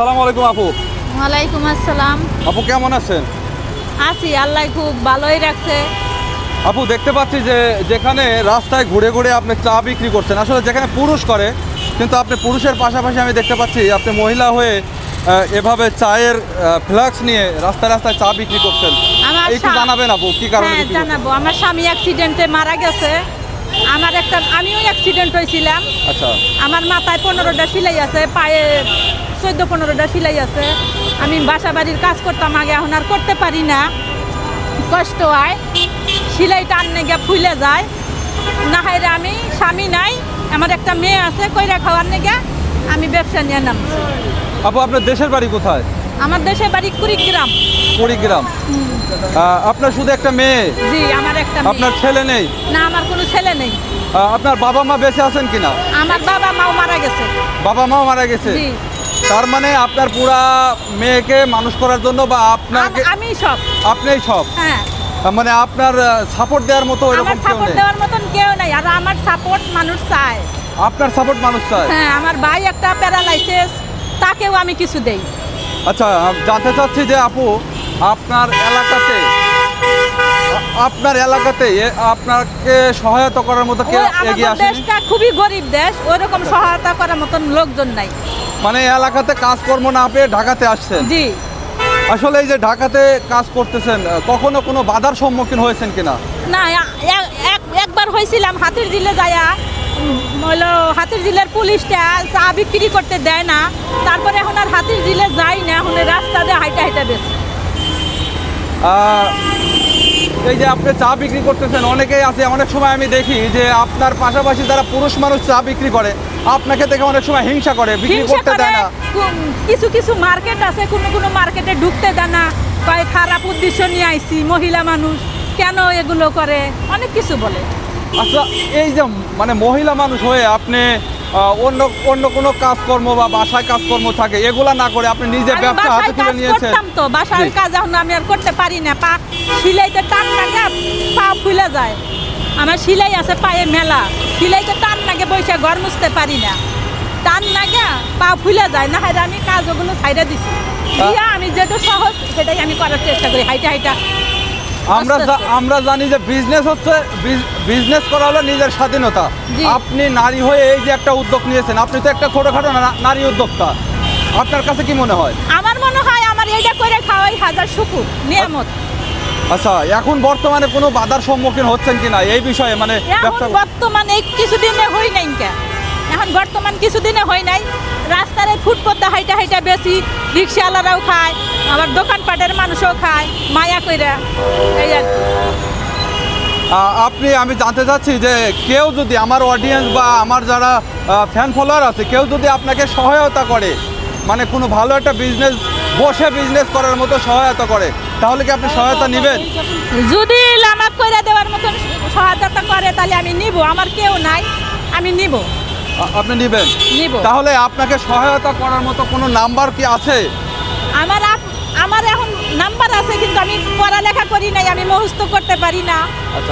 আসসালামু আলাইকুম আপু। ওয়ালাইকুম আসসালাম। আপু কেমন আছেন? আছি, আল্লাহ খুব ভালোই রাখছে। আপু দেখতে পাচ্ছি যে যেখানে রাস্তায় ঘুরে ঘুরে আপনি চা বিক্রি করছেন, আসলে যেখানে পুরুষ করে, কিন্তু আপনি পুরুষের পাশাপাশি আমি দেখতে পাচ্ছি আপনি মহিলা হয়ে এভাবে চায়ের ফ্লাক্স নিয়ে রাস্তায় রাস্তায় চা বিক্রি করছেন। একটু জানাবেন আপু কি কারণে? হ্যাঁ জানাবো। আমার স্বামী অ্যাক্সিডেন্টে মারা গেছে। আমিও অ্যাক্সিডেন্ট হয়েছিলাম। আচ্ছা। আমার মাথায় 15টা সেলাই আছে, পায়ে 14-15টা সেলাই আছে। আমি বাসা বাড়ির কাজ করতাম আগে, এখন আর করতে পারি না, কষ্ট হয়। সেলাই টাননে গিয়ে ফুলে যায় না। হাইরে আমি স্বামী নাই, আমার একটা মেয়ে আছে, কইরা খাওয়ার নেগে আমি ব্যবসা নিয়ে নামছি। আপু আপনার দেশের বাড়ি কোথায়? আমার দেশের বাড়ি কুড়িগ্রাম। কুড়িগ্রাম। আপনার শুধু একটা মেয়ে? জি, আমার একটা মেয়ে। আপনার ছেলে নেই? না, আমার কোনো ছেলে নেই। আপনার বাবা মা বেঁচে আছেন কিনা? আমার বাবা মাও মারা গেছে। বাবা মাও মারা গেছে? জি। তার মানে আপনার পুরা মেয়েকে মানুষ করার জন্য বা আপনাকে আমি সব, আপনিই সব? হ্যাঁ। মানে আপনার সাপোর্ট দেওয়ার মতো আমার এরকম কেউ সাপোর্ট নেই? দেওয়ার মতন কেউ নাই, আর আমার সাপোর্ট মানুষ চায়। আপনার সাপোর্ট মানুষ চায়? হ্যাঁ, আমার ভাই একটা প্যারালাইসিস, তাকেও আমি কিছু দেই। আচ্ছা, জানতে চাচ্ছি যে আপু আপনার এলাকাতে আপনাকে সহায়তা করার মতো কেউ এগিয়ে আসেনি? দেশটা খুবই গরিব দেশ, ওইরকম সহায়তা করার মতন লোকজন নাই। মানে এলাকাতে কাজকর্ম না পেয়ে ঢাকাতে আসছেন? জি। আসলে এই যে ঢাকাতে কাজ করতেছেন, কখনো কোনো বাধার সম্মুখীন হয়েছেন কিনা? না, একবার হয়েছিলাম হাতির ঝিলে যায়া, হলো হাতির ঝিলের পুলিশটা চা বিক্রি করতে দেয় না। তারপরে এখন আর হাতির ঝিলে যাই না, এখন রাস্তা দিয়ে হাইটা হাইটা বেশি। এই যে আপনি চা বিক্রি করতেছেন, অনেকেই আছে, অনেক সময় আমি দেখি যে আপনার পাশাপাশি যারা পুরুষ মানুষ চা বিক্রি করে আপনাকে দেখে অনেক সময় হিংসা করে, বিক্রি করতে দেয় না। কিছু কিছু মার্কেট আছে, কোনো মার্কেটে ঢুকতে দেয় না, কয় খারাপ উদ্দেশ্য নিয়ে আইছি, মহিলা মানুষ কেন এগুলো করে, অনেক কিছু বলে। আচ্ছা, এই যে মানে মহিলা মানুষ হয়ে আপনি অন্য কোনো কাজকর্ম বা বাসায় কাজকর্ম থাকে এগুলা না করে আপনি নিজে ব্যবসা হাতে তুলে নিয়েছেন? তো বাসার কাজ এখন আমি আর করতে পারি না, পা সিলাইতে টান লাগে, পা ফুলে যায়। আমার সিলাই আছে পায়ে মেলা, সিলাইতে টান লাগে, বসে ঘর মুছতে পারি না, টান লাগে পা ফুলে যায় না। হাইরা আমি কাজ ওগুলো ছাইড়া দিছি, আমি যেটা সহজ সেটাই আমি করার চেষ্টা করি, হাইটা হাইটা। আমরা জানি যে বিজনেস করা হলো নিজের স্বাধীনতা। আপনি নারী হয়ে এই যে একটা উদ্যোগ নিয়েছেন, আপনি তো একটা ছোটখাটো নারী উদ্যোক্তা, আপনার কাছে কি মনে হয়? আমার মনে হয় আমার এইটা করে খাওয়াই হাজার শুকুর নিয়ামত। আচ্ছা, এখন বর্তমানে কোনো বাধার সম্মুখীন হচ্ছেন কিনা এই বিষয়ে? মানে বর্তমানে কিছুদিনে হই নাই, এখন বর্তমান কিছুদিনে হই নাই। রাস্তার ফুটপথে হাইটা হাইটা বেশি, রিক্সাওয়ালারাও খায়, আবার দোকানপাটের মানুষও খায়, মায়া কইরা। এই আর আমি জানতে চাচ্ছি যে কেউ যদি আমার অডিয়েন্স বা আমার যারা ফ্যান ফলোয়ার আছে, কেউ যদি আপনাকে সহায়তা করে, মানে কোনো ভালো একটা বসে বিজনেস করার মতো সহায়তা করে, তাহলে কি আপনি সহায়তা নেবেন? যদি লামাক করে দেওয়ার মতন সহায়তা করে তাহলে আমি নিব, আমার কেউ নাই, আমি নিব। আপনি নেবেন? তাহলে আপনাকে সহায়তা করার মতো কোনো নাম্বার কি আছে? আমার এখন নাম্বার আছে, কিন্তু আমি পড়ালেখা করি নাই, আমি মুখস্থ করতে পারি না,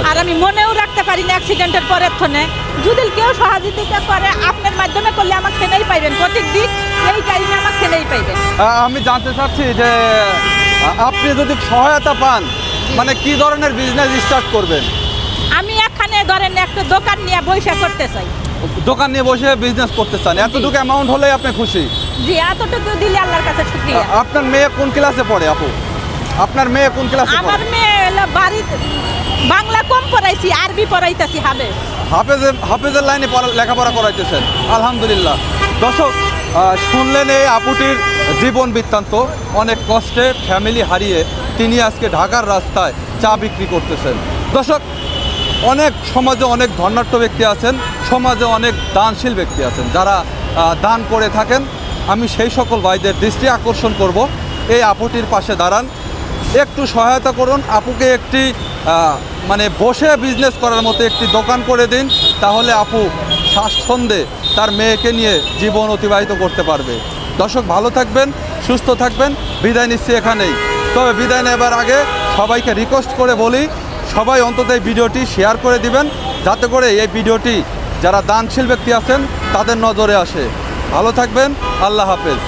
আর আমি মনেও রাখতে পারি না অ্যাক্সিডেন্টের পরের থনে। যদি কেউ সহযোগিতা করে আপনার মাধ্যমে করলে আমাকে খেলেই পাইবেন, প্রত্যেক দিন এই টাইমে আমাকে খেলেই পাইবেন। আমি জানতে চাচ্ছি যে আপনি যদি সহায়তা পান, মানে কি ধরনের বিজনেস স্টার্ট করবেন? আমি এখানে ধরেন একটা দোকান নিয়ে বসে করতে চাই। দোকান নিয়ে বসে বিজনেস করতে চান? এতটুকু অ্যামাউন্ট হলে আপনি খুশি? জি, এতটুকু দিলে আল্লাহর কাছে শুকরিয়া। আপনার মেয়ে কোন ক্লাসে পড়ে আপু? আপনার মেয়ে কোন ক্লাসে পড়ে? আমার মেয়ে হলো বাড়িতে বাংলা কম পড়াইছি, আরবি পড়াইতাছি হাফেজের লাইনে লেখাপড়া করাইতেছেন, আলহামদুলিল্লাহ। দর্শক, শুনলেন এই আপুটির জীবন বৃত্তান্ত। অনেক কষ্টে ফ্যামিলি হারিয়ে তিনি আজকে ঢাকার রাস্তায় চা বিক্রি করতেছেন। দর্শক, সমাজে অনেক ধনাঢ্য ব্যক্তি আছেন, সমাজে অনেক দানশীল ব্যক্তি আছেন যারা দান করে থাকেন। আমি সেই সকল ভাইদের দৃষ্টি আকর্ষণ করব, এই আপুটির পাশে দাঁড়ান, একটু সহায়তা করুন, আপুকে একটি মানে বসে বিজনেস করার মতো একটি দোকান করে দিন, তাহলে আপু স্বাচ্ছন্দ্যে তার মেয়েকে নিয়ে জীবন অতিবাহিত করতে পারবে। দর্শক, ভালো থাকবেন, সুস্থ থাকবেন। বিদায় নিচ্ছি এখানেই। তবে বিদায় নেবার আগে সবাইকে রিকোয়েস্ট করে বলি, সবাই অন্তত এই ভিডিওটি শেয়ার করে দিবেন, যাতে করে এই ভিডিওটি যারা দানশীল ব্যক্তি আছেন তাদের নজরে আসে। ভালো থাকবেন, আল্লাহ হাফেজ।